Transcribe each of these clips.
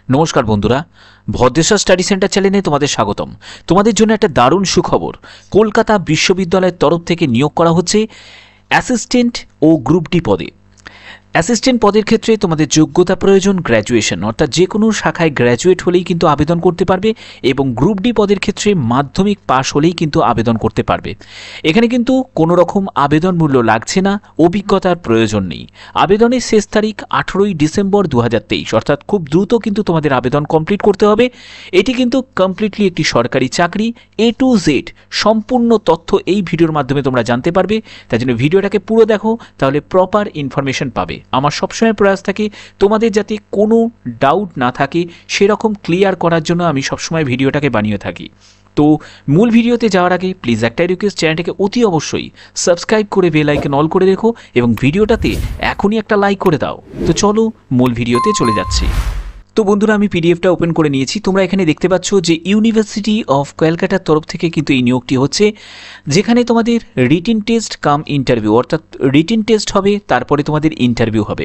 নমস্কার বন্ধুরা, Bhadreswar study centre চ্যানেলে তোমাদের স্বাগতম। তোমাদের জন্য একটা দারুণ সুখবর। কলকাতা বিশ্ববিদ্যালয়ের তরফ থেকে নিয়োগ করা হচ্ছে অ্যাসিস্ট্যান্ট ও গ্রুপ ডি পদে। অ্যাসিস্ট্যান্ট পদের ক্ষেত্রে তোমাদের যোগ্যতা প্রয়োজন গ্র্যাজুয়েশন, অর্থাৎ যে কোনো শাখায় গ্র্যাজুয়েট হলেই কিন্তু আবেদন করতে পারবে, এবং গ্রুপ ডি পদের ক্ষেত্রে মাধ্যমিক পাশ হলেই কিন্তু আবেদন করতে পারবে। এখানে কিন্তু কোনো রকম আবেদন মূল্য লাগছে না, অভিজ্ঞতার প্রয়োজন নেই। আবেদনের শেষ তারিখ 18ই ডিসেম্বর 2023, অর্থাৎ খুব দ্রুত কিন্তু তোমাদের আবেদন কমপ্লিট করতে হবে। এটি কিন্তু কমপ্লিটলি একটি সরকারি চাকরি। A to Z সম্পূর্ণ তথ্য এই ভিডিওর মাধ্যমে তোমরা জানতে পারবে। তাই জন্য ভিডিওটাকে পুরো দেখো, তাহলে প্রপার ইনফরমেশন পাবে। আমার সবসময় প্রয়াস থাকে তোমাদের যাতে কোনো ডাউট না থাকে সেরকম ক্লিয়ার করার জন্য আমি সবসময় ভিডিওটাকে বানিয়ে থাকি। তো মূল ভিডিওতে যাওয়ার আগে প্লিজ একটাই রিকোয়েস্ট, চ্যানেলটাকে অতি অবশ্যই সাবস্ক্রাইব করে বেল আইকন অল করে রেখো এবং ভিডিওটাতে এখনই একটা লাইক করে দাও। তো চলো মূল ভিডিওতে চলে যাচ্ছি। তো বন্ধুরা, আমি পিডিএফটা ওপেন করে নিয়েছি। তোমরা এখানে দেখতে পাচ্ছ যে ইউনিভার্সিটি অফ ক্যালকাটার তরফ থেকে কিন্তু এই নিয়োগটি হচ্ছে, যেখানে তোমাদের রিটিন টেস্ট কাম ইন্টারভিউ, অর্থাৎ রিটিন টেস্ট হবে, তারপরে তোমাদের ইন্টারভিউ হবে।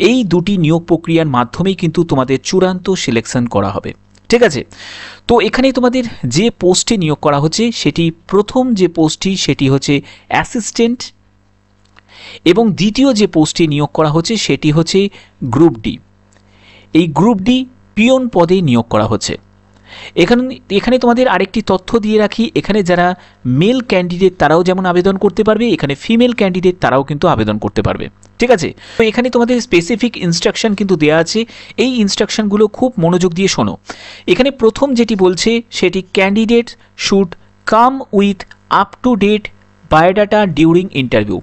এই দুটি নিয়োগ প্রক্রিয়ার মাধ্যমেই কিন্তু তোমাদের চূড়ান্ত সিলেকশন করা হবে। ঠিক আছে, তো এখানে তোমাদের যে পোস্টে নিয়োগ করা হচ্ছে সেটি প্রথম যে পোস্টটি সেটি হচ্ছে অ্যাসিস্ট্যান্ট, এবং দ্বিতীয় যে পোস্টে নিয়োগ করা হচ্ছে সেটি হচ্ছে গ্রুপ ডি। এই গ্রুপ ডি পিয়ন পদে নিয়োগ করা হচ্ছে। এখানে তোমাদের আরেকটি তথ্য দিয়ে রাখি, এখানে যারা মেল ক্যান্ডিডেট তারাও যেমন আবেদন করতে পারবে, এখানে ফিমেল ক্যান্ডিডেট তারাও কিন্তু আবেদন করতে পারবে। ঠিক আছে, তো এখানে তোমাদের স্পেসিফিক ইনস্ট্রাকশন কিন্তু দেওয়া আছে। এই ইনস্ট্রাকশনগুলো খুব মনোযোগ দিয়ে শোনো। এখানে প্রথম যেটি বলছে সেটি candidate should come with up to date biodata during interview.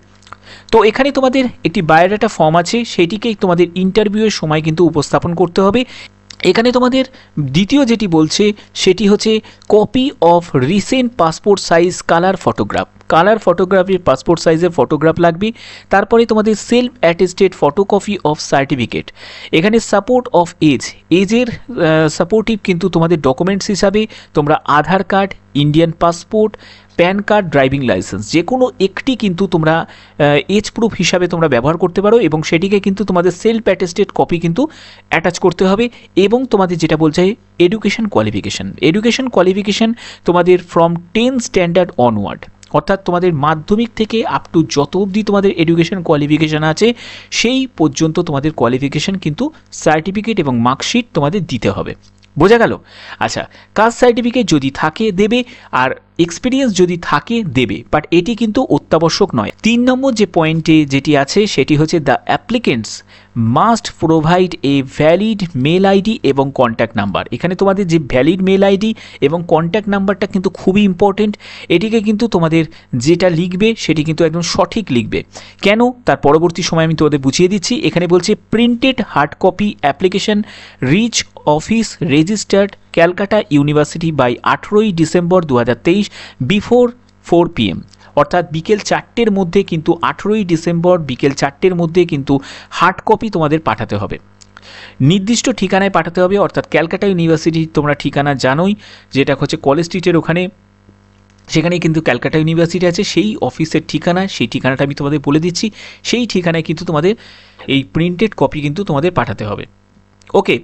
তো এখানে তোমাদের একটি বায়োডাটা ফর্ম আছে, সেটিকেই তোমাদের ইন্টারভিউয়ের সময় কিন্তু উপস্থাপন করতে হবে। এখানে তোমাদের দ্বিতীয় যেটি বলছে সেটি হচ্ছে copy of recent passport size colour ফটোগ্রাফির পাসপোর্ট সাইজের ফটোগ্রাফ লাগবে। তারপরে তোমাদের self attested photocopy of certificate. এখানে সাপোর্ট অফ এজের সাপোর্টিভ কিন্তু তোমাদের ডকুমেন্টস হিসাবে তোমরা Aadhaar card, Indian passport, PAN card, driving licence যে কোনো একটি কিন্তু তোমরা এজ প্রুফ হিসাবে তোমরা ব্যবহার করতে পারো, এবং সেটিকে কিন্তু তোমাদের সেলফ অ্যাটেস্টেড কপি কিন্তু অ্যাটাচ করতে হবে। এবং তোমাদের যেটা বলছে এডুকেশন কোয়ালিফিকেশন তোমাদের ফ্রম 10 স্ট্যান্ডার্ড অনওয়ার্ড, অর্থাৎ তোমাদের মাধ্যমিক থেকে আপ টু যত অবধি তোমাদের এডুকেশন কোয়ালিফিকেশান আছে সেই পর্যন্ত তোমাদের কোয়ালিফিকেশান কিন্তু সার্টিফিকেট এবং মার্কশিট তোমাদের দিতে হবে। বোঝা গেল? আচ্ছা, কাস্ট সার্টিফিকেট যদি থাকে দেবে, আর এক্সপিরিয়েন্স যদি থাকে দেবে, বাট এটি কিন্তু অত্যাবশ্যক নয়। 3 নম্বর যে পয়েন্টে যেটি আছে সেটি হচ্ছে the applicants must provide a valid mail ID এবং কন্ট্যাক্ট নাম্বার। এখানে তোমাদের যে ভ্যালিড মেল আইডি এবং কন্ট্যাক্ট নাম্বারটা কিন্তু খুবই ইম্পর্টেন্ট। এটিকে কিন্তু তোমাদের যেটা লিখবে সেটি কিন্তু একদম সঠিক লিখবে। কেন, তার পরবর্তী সময় আমি তোমাদের বুঝিয়ে দিচ্ছি। এখানে বলছে printed hard copy application reach office registered Calcutta university by 18ই ডিসেম্বর 2023 বিফোর 4 PM, অর্থাৎ বিকেল 4টের মধ্যে কিন্তু 18ই ডিসেম্বর বিকেল 4টের মধ্যে কিন্তু হার্ড কপি তোমাদের পাঠাতে হবে। নির্দিষ্ট ঠিকানায় পাঠাতে হবে, অর্থাৎ ক্যালকাটা ইউনিভার্সিটি তোমরা ঠিকানা জানোই, যেটা হচ্ছে কলেজ স্ট্রিটের ওখানে, সেখানে কিন্তু ক্যালকাটা ইউনিভার্সিটি আছে। সেই অফিসের ঠিকানা, সেই ঠিকানাটা আমি তোমাদের বলে দিচ্ছি। সেই ঠিকানায় কিন্তু তোমাদের এই প্রিন্টেড কপি কিন্তু তোমাদের পাঠাতে হবে। ওকে,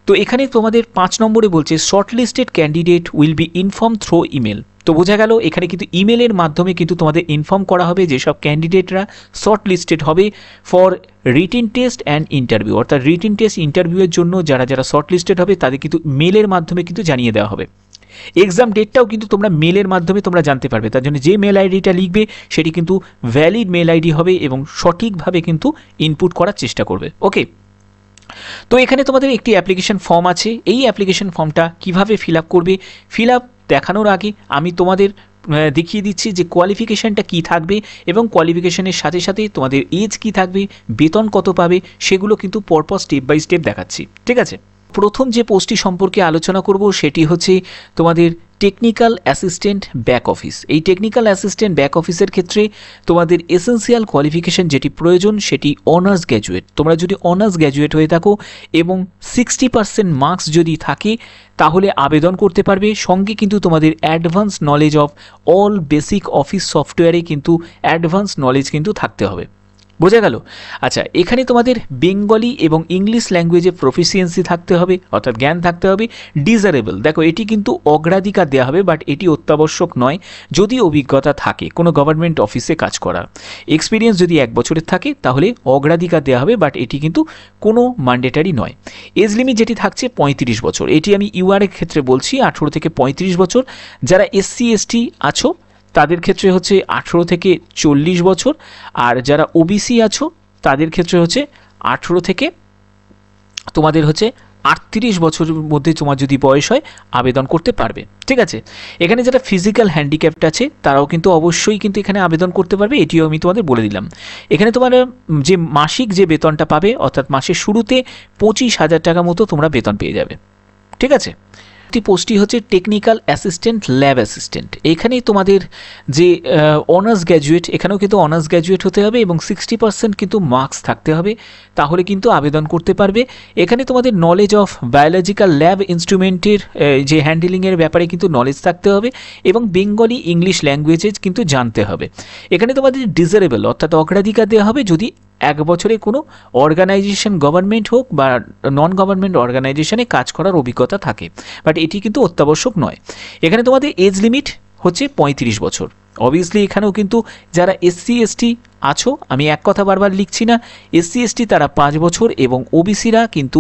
তো এখানে তোমাদের 5 নম্বরে বলছে shortlisted candidate will be inform through email. তো বোঝা গেল, এখানে কিন্তু ইমেলের মাধ্যমে কিন্তু তোমাদের ইনফর্ম করা হবে যেসব ক্যান্ডিডেটরা শর্টলিস্টেড হবে for written test and interview, অর্থাৎ রিটিন টেস্ট ইন্টারভিউয়ের জন্য যারা শর্টলিস্টেড হবে তাদের কিন্তু মেলের মাধ্যমে কিন্তু জানিয়ে দেওয়া হবে। এক্সাম ডেটটাও কিন্তু তোমরা মেলের মাধ্যমে তোমরা জানতে পারবে। তার জন্য যে মেল আইডিটা লিখবে সেটি কিন্তু ভ্যালিড মেল আইডি হবে এবং সঠিকভাবে কিন্তু ইনপুট করার চেষ্টা করবে। ওকে, তো এখানে তোমাদের একটি অ্যাপ্লিকেশন ফর্ম আছে। এই অ্যাপ্লিকেশন ফর্মটা কিভাবে ফিল আপ করবে, ফিল আপ দেখানোর আগে আমি তোমাদের দেখিয়ে দিচ্ছি যে কোয়ালিফিকেশানটা কী থাকবে, এবং কোয়ালিফিকেশানের সাথে সাথে তোমাদের এজ কী থাকবে, বেতন কত পাবে, সেগুলো কিন্তু পরপর স্টেপ বাই স্টেপ দেখাচ্ছি। ঠিক আছে, প্রথম যে পোস্টটি সম্পর্কে আলোচনা করব সেটি হচ্ছে তোমাদের টেকনিক্যাল অ্যাসিস্ট্যান্ট ব্যাক অফিস। এই টেকনিক্যাল অ্যাসিস্ট্যান্ট ব্যাক অফিসের ক্ষেত্রে তোমাদের এসেন্সিয়াল কোয়ালিফিকেশান যেটি প্রয়োজন সেটি অনার্স গ্র্যাজুয়েট। তোমরা যদি অনার্স গ্র্যাজুয়েট হয়ে থাকো এবং 60% মার্কস যদি থাকে তাহলে আবেদন করতে পারবে। সঙ্গে কিন্তু তোমাদের advance knowledge of all basic office সফটওয়্যারে কিন্তু অ্যাডভান্স নলেজ কিন্তু থাকতে হবে। বোঝা গেল? আচ্ছা, এখানে তোমাদের বেঙ্গলি এবং ইংলিশ ল্যাঙ্গুয়েজে প্রফিসিয়েন্সি থাকতে হবে, অর্থাৎ জ্ঞান থাকতে হবে। ডিজারেবল, দেখো এটি কিন্তু অগ্রাধিকার দেওয়া হবে, বাট এটি অত্যাবশ্যক নয় যদি অভিজ্ঞতা থাকে কোনো গভর্নমেন্ট অফিসে কাজ করা। এক্সপিরিয়েন্স যদি 1 বছরের থাকে তাহলে অগ্রাধিকার দেওয়া হবে, বাট এটি কিন্তু কোনো ম্যান্ডেটারি নয়। এজ লিমিট যেটি থাকছে 35 বছর, এটি আমি ইউআরের ক্ষেত্রে বলছি, 18 থেকে 35 বছর। যারা এসসি এসটি আছো তাদের ক্ষেত্রে হচ্ছে 18 থেকে 40 বছর, আর যারা ওবিসি আছো তাদের ক্ষেত্রে হচ্ছে 18 থেকে তোমাদের হচ্ছে 38 বছরের মধ্যে তোমার যদি বয়স হয় আবেদন করতে পারবে। ঠিক আছে, এখানে যারা ফিজিক্যাল হ্যান্ডিক্যাপ্ট আছে তারাও কিন্তু অবশ্যই কিন্তু এখানে আবেদন করতে পারবে, এটিও আমি তোমাদের বলে দিলাম। এখানে তোমার যে মাসিক যে বেতনটা পাবে, অর্থাৎ মাসের শুরুতে 25,000 টাকা মতো তোমরা বেতন পেয়ে যাবে। ঠিক আছে, পোস্টটি হচ্ছে টেকনিক্যাল অ্যাসিস্ট্যান্ট, ল্যাব অ্যাসিস্ট্যান্ট। এখানেই তোমাদের যে অনার্স গ্র্যাজুয়েট, এখানেও কিন্তু অনার্স গ্র্যাজুয়েট হতে হবে এবং 60% কিন্তু মার্কস থাকতে হবে, তাহলে কিন্তু আবেদন করতে পারবে। এখানে তোমাদের নলেজ অফ বায়োলজিক্যাল ল্যাব ইনস্ট্রুমেন্টের যে হ্যান্ডেলিংয়ের ব্যাপারে কিন্তু নলেজ থাকতে হবে এবং বেঙ্গলি ইংলিশ ল্যাঙ্গুয়েজে কিন্তু জানতে হবে। এখানে তোমাদের ডিজারেবল, অর্থাৎ অগ্রাধিকার দেওয়া হবে যদি 1 বছরে কোনো অর্গানাইজেশন, গভর্নমেন্ট হোক বা নন গভর্নমেন্ট অর্গানাইজেশনে কাজ করার অভিজ্ঞতা থাকে, বাট এটি কিন্তু অত্যাবশ্যক নয়। এখানে তোমাদের এজ লিমিট হচ্ছে 35 বছর। অবভিয়াসলি এখানেও কিন্তু যারা এসসি এসটি আছো, আমি এক কথা বারবার লিখছি না, এসসি এসটি তারা 5 বছর এবং ওবিসিরা কিন্তু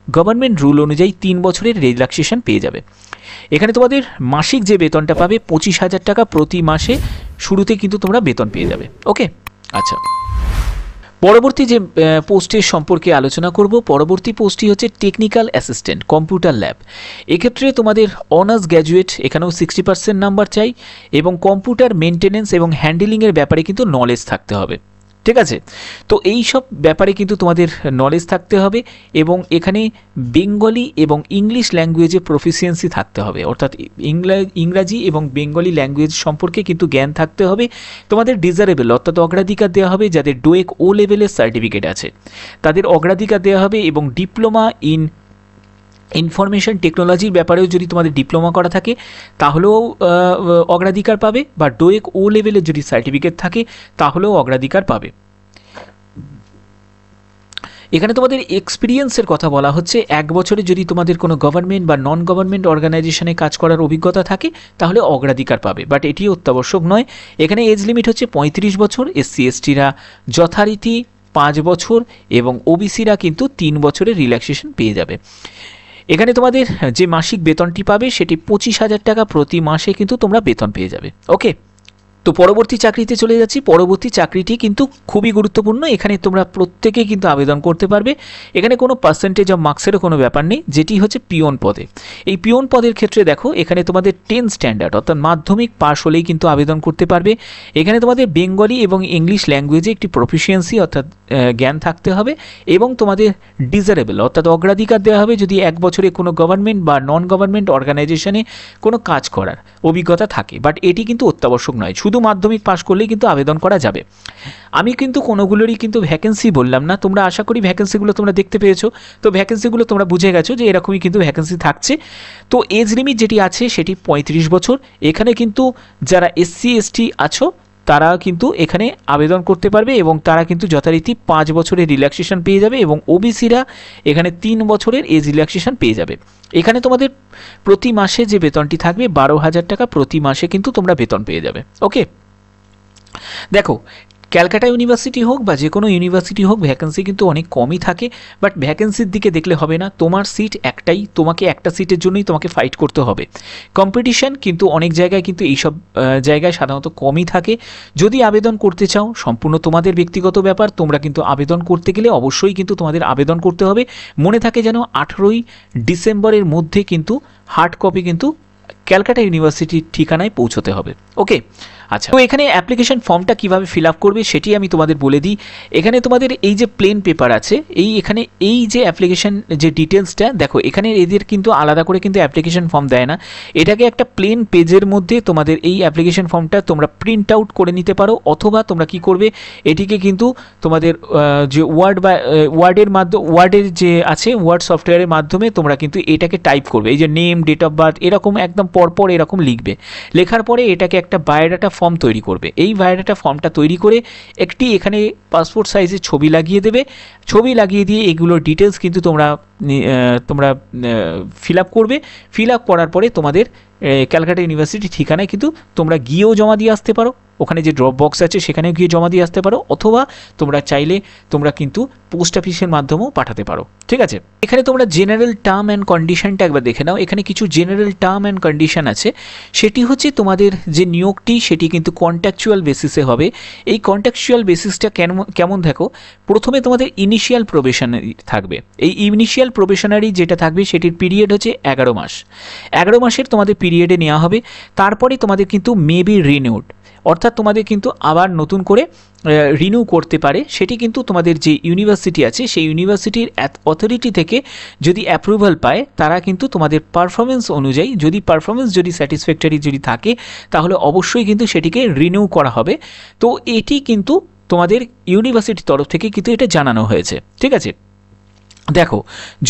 গভর্নমেন্ট রুল অনুযায়ী 3 বছরের রিল্যাক্সেশন পেয়ে যাবে। এখানে তোমাদের মাসিক যে বেতনটা পাবে 25,000 টাকা প্রতি মাসে, শুরুতে কিন্তু তোমরা বেতন পেয়ে যাবে। ওকে, আচ্ছা, পরবর্তী যে পোস্টের সম্পর্কে আলোচনা করব, পরবর্তী পোস্টটি হচ্ছে টেকনিক্যাল অ্যাসিস্ট্যান্ট, কম্পিউটার ল্যাব। এক্ষেত্রে তোমাদের অনার্স গ্র্যাজুয়েট, এখানেও 60% নাম্বার চাই এবং কম্পিউটার মেনটেন্যান্স এবং হ্যান্ডেলিংয়ের ব্যাপারে কিন্তু নলেজ থাকতে হবে। ঠিক আছে, তো এই সব ব্যাপারে কিন্তু তোমাদের নলেজ থাকতে হবে এবং এখানে বেঙ্গলি এবং ইংলিশ ল্যাঙ্গুয়েজে প্রফিসিয়েন্সি থাকতে হবে, অর্থাৎ ইংরাজি এবং বেঙ্গলি ল্যাঙ্গুয়েজ সম্পর্কে কিন্তু জ্ঞান থাকতে হবে। তোমাদের ডিজারেবল, অর্থাৎ অগ্রাধিকার দেওয়া হবে যাদের ডোয়েক ও লেভেলের সার্টিফিকেট আছে তাদের অগ্রাধিকার দেওয়া হবে, এবং ডিপ্লোমা ইন ইনফরমেশন টেকনোলজির ব্যাপারেও যদি তোমাদের ডিপ্লোমা করা থাকে তাহলেও অগ্রাধিকার পাবে, বা ডোয়েক ও লেভেলের যদি সার্টিফিকেট থাকে তাহলেও অগ্রাধিকার পাবে। এখানে তোমাদের এক্সপিরিয়েন্সের কথা বলা হচ্ছে, 1 বছরে যদি তোমাদের কোনো গভর্নমেন্ট বা নন গভর্নমেন্ট অর্গানাইজেশনে কাজ করার অভিজ্ঞতা থাকে তাহলে অগ্রাধিকার পাবে, বাট এটি অত্যাবশ্যক নয়। এখানে এজ লিমিট হচ্ছে 35 বছর, এসসি এসটিরা যথারীতি 5 বছর এবং ওবিসিরা কিন্তু 3 বছরের রিল্যাক্সেশন পেয়ে যাবে। এখানে তোমাদের যে মাসিক বেতনটি পাবে সেটি 25,000 টাকা প্রতি মাসে কিন্তু তোমরা বেতন পেয়ে যাবে। ওকে, তো পরবর্তী চাকরিতে চলে যাচ্ছি। পরবর্তী চাকরিটি কিন্তু খুবই গুরুত্বপূর্ণ, এখানে তোমরা প্রত্যেকেই কিন্তু আবেদন করতে পারবে। এখানে কোনো পার্সেন্টেজ অফ মার্কসেরও কোনো ব্যাপার নেই, যেটি হচ্ছে পিওন পদে। এই পিওন পদের ক্ষেত্রে দেখো এখানে তোমাদের 10 স্ট্যান্ডার্ড, অর্থাৎ মাধ্যমিক পাস হলেই কিন্তু আবেদন করতে পারবে। এখানে তোমাদের বেঙ্গলি এবং ইংলিশ ল্যাঙ্গুয়েজে একটি প্রফিসিয়েন্সি, অর্থাৎ জ্ঞান থাকতে হবে, এবং তোমাদের ডিজারেবল, অর্থাৎ অগ্রাধিকার দেওয়া হবে যদি 1 বছরে কোনো গভর্নমেন্ট বা নন গভর্নমেন্ট অর্গানাইজেশনে কোনো কাজ করার অভিজ্ঞতা থাকে, বাট এটি কিন্তু অত্যাবশ্যক নয়, শুধু মাধ্যমিক পাস করলেই কিন্তু আবেদন করা যাবে। আমি কিন্তু কোনোগুলোরই কিন্তু ভ্যাকেন্সি বললাম না, তোমরা আশা করি ভ্যাকেন্সিগুলো তোমরা দেখতে পেয়েছো, তো ভ্যাকেন্সিগুলো তোমরা বুঝে গেছো যে এরকমই কিন্তু ভ্যাকেন্সি থাকছে। তো এজ লিমিট যেটি আছে সেটি 35 বছর। এখানে কিন্তু যারা এসসি এসটি আছো তারা কিন্তু এখানে আবেদন করতে পারবে এবং তারা কিন্তু যথারীতি 5 বছরের রিল্যাক্সেশন পেয়ে যাবে, এবং ওবিসিরা এখানে 3 বছরের এজ রিল্যাক্সেশন পেয়ে যাবে। এখানে তোমাদের প্রতি মাসে যে বেতনটি থাকবে 12,000 টাকা প্রতি মাসে কিন্তু তোমরা বেতন পেয়ে যাবে। ওকে, দেখো ক্যালকাটা ইউনিভার্সিটি হোক বা যে কোনো ইউনিভার্সিটি হোক ভ্যাকেন্সি কিন্তু অনেক কমই থাকে, বাট ভ্যাকেন্সির দিকে দেখলে হবে না, তোমার সিট একটাই, তোমাকে একটা সিটের জন্যই তোমাকে ফাইট করতে হবে। কম্পিটিশন কিন্তু অনেক জায়গায় কিন্তু এইসব জায়গায় সাধারণত কমই থাকে। যদি আবেদন করতে চাও সম্পূর্ণ তোমাদের ব্যক্তিগত ব্যাপার, তোমরা কিন্তু আবেদন করতে গেলে অবশ্যই কিন্তু তোমাদের আবেদন করতে হবে। মনে থাকে যেন 18ই ডিসেম্বরের মধ্যে কিন্তু হার্ড কপি কিন্তু ক্যালকাটা ইউনিভার্সিটির ঠিকানায় পৌঁছতে হবে। ওকে, আচ্ছা, তো এখানে অ্যাপ্লিকেশন ফর্মটা কিভাবে ফিল আপ করবে সেটি আমি তোমাদের বলে দিই। এখানে তোমাদের এই যে প্লেন পেপার আছে, এখানে এই যে অ্যাপ্লিকেশন যে ডিটেলসটা দেখো, এখানে এদের কিন্তু আলাদা করে কিন্তু অ্যাপ্লিকেশন ফর্ম দেয় না, এটাকে একটা প্লেন পেজের মধ্যে তোমাদের এই অ্যাপ্লিকেশন ফর্মটা তোমরা প্রিন্ট আউট করে নিতে পারো, অথবা তোমরা কি করবে এটিকে কিন্তু তোমাদের যে ওয়ার্ডের যে আছে ওয়ার্ড সফটওয়্যারের মাধ্যমে তোমরা কিন্তু এটাকে টাইপ করবে, এই যে নেম, ডেট অফ বার্থ, এরকম একদম পরপর এরকম লিখবে। লেখার পরে এটাকে একটা বায়োডাটা ফর্ম তৈরি করবে। এই বায়োডাটা ফর্মটা তৈরি করে একটি এখানে পাসপোর্ট সাইজের ছবি লাগিয়ে দেবে। ছবি লাগিয়ে দিয়ে এগুলোর ডিটেলস কিন্তু তোমরা ফিল আপ করবে। ফিল আপ করার পরে তোমাদের ক্যালকাটা ইউনিভার্সিটি ঠিকানায় কিন্তু তোমরা গিয়েও জমা দিয়ে আসতে পারো, ওখানে যে ড্রপ বক্স আছে সেখানেও গিয়ে জমা দিয়ে আসতে পারো, অথবা তোমরা চাইলে তোমরা কিন্তু পোস্ট অফিসের মাধ্যমেও পাঠাতে পারো। ঠিক আছে, এখানে তোমরা জেনারেল টার্ম অ্যান্ড কন্ডিশনটা একবার দেখে নাও। এখানে কিছু জেনারেল টার্ম অ্যান্ড কন্ডিশন আছে। সেটি হচ্ছে তোমাদের যে নিয়োগটি সেটি কিন্তু কন্ট্রাকচুয়াল বেসিসে হবে। এই কন্ট্রাকচুয়াল বেসিসটা কেমন দেখো, প্রথমে তোমাদের ইনিশিয়াল প্রবেশনারি থাকবে। এই ইনিশিয়াল প্রবেশনারি যেটা থাকবে সেটির পিরিয়ড হচ্ছে 11 মাস। 11 মাসের তোমাদের পিরিয়ডে নেওয়া হবে। তারপরে তোমাদের কিন্তু মেবি রিনিউড, অর্থাৎ তোমাদের কিন্তু আবার নতুন করে রিনিউ করতে পারে। সেটি কিন্তু তোমাদের যে ইউনিভার্সিটি আছে সেই ইউনিভার্সিটির অথরিটি থেকে যদি অ্যাপ্রুভাল পায়, তারা কিন্তু তোমাদের পারফরমেন্স অনুযায়ী, যদি পারফরমেন্স যদি স্যাটিসফ্যাক্টরি যদি থাকে, তাহলে অবশ্যই কিন্তু সেটিকে রিনিউ করা হবে। তো এটি কিন্তু তোমাদের ইউনিভার্সিটির তরফ থেকে কিন্তু এটা জানানো হয়েছে। ঠিক আছে, দেখো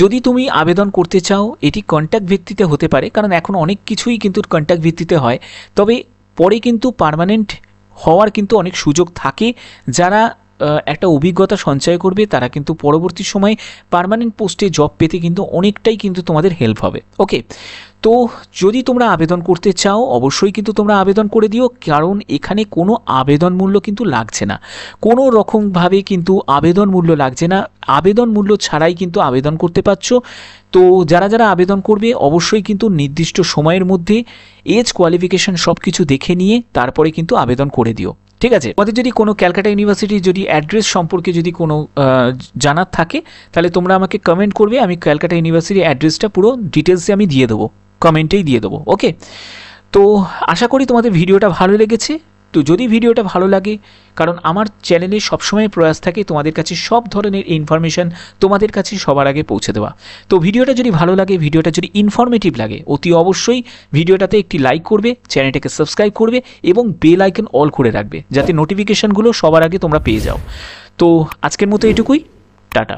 যদি তুমি আবেদন করতে চাও এটি কন্ট্যাক্ট ভিত্তিতে হতে পারে, কারণ এখন অনেক কিছুই কিন্তু কন্ট্যাক্ট ভিত্তিতে হয়। তবে পরে কিন্তু পার্মানেন্ট হওয়ার কিন্তু অনেক সুযোগ থাকে। যারা একটা অভিজ্ঞতা সঞ্চয় করবে তারা কিন্তু পরবর্তী সময়ে পার্মানেন্ট পোস্টে জব পেতে কিন্তু অনেকটাই কিন্তু তোমাদের হেল্প হবে। ওকে, তো যদি তোমরা আবেদন করতে চাও অবশ্যই কিন্তু তোমরা আবেদন করে দিও, কারণ এখানে কোনো আবেদন মূল্য কিন্তু লাগছে না, কোনো রকমভাবে কিন্তু আবেদন মূল্য লাগছে না। আবেদন মূল্য ছাড়াই কিন্তু আবেদন করতে পারছো। তো যারা যারা আবেদন করবে অবশ্যই কিন্তু নির্দিষ্ট সময়ের মধ্যে এজ, কোয়ালিফিকেশন সব কিছু দেখে নিয়ে তারপরে কিন্তু আবেদন করে দিও। ঠিক আছে, তোমাদের যদি কোনো ক্যালকাটা ইউনিভার্সিটির যদি অ্যাড্রেস সম্পর্কে যদি কোনো জানার থাকে তাহলে তোমরা আমাকে কমেন্ট করবে, আমি ক্যালকাটা ইউনিভার্সিটির অ্যাড্রেসটা পুরো ডিটেলসে আমি দিয়ে দেবো, কমেন্টেই দিয়ে দেবো। ওকে, তো আশা করি তোমাদের ভিডিওটা ভালো লেগেছে। তো যদি ভিডিওটা ভালো লাগে, কারণ আমার চ্যানেলে সবসময় প্রয়াস থাকে তোমাদের কাছে সব ধরনের ইনফরমেশান তোমাদের কাছে সবার আগে পৌঁছে দেওয়া। তো ভিডিওটা যদি ভালো লাগে, ভিডিওটা যদি ইনফরমেটিভ লাগে, অতি অবশ্যই ভিডিওটাতে একটি লাইক করবে, চ্যানেলটাকে সাবস্ক্রাইব করবে এবং বেল আইকন অল করে রাখবে, যাতে নোটিফিকেশানগুলো সবার আগে তোমরা পেয়ে যাও। তো আজকের মতো এটুকুই, টাটা।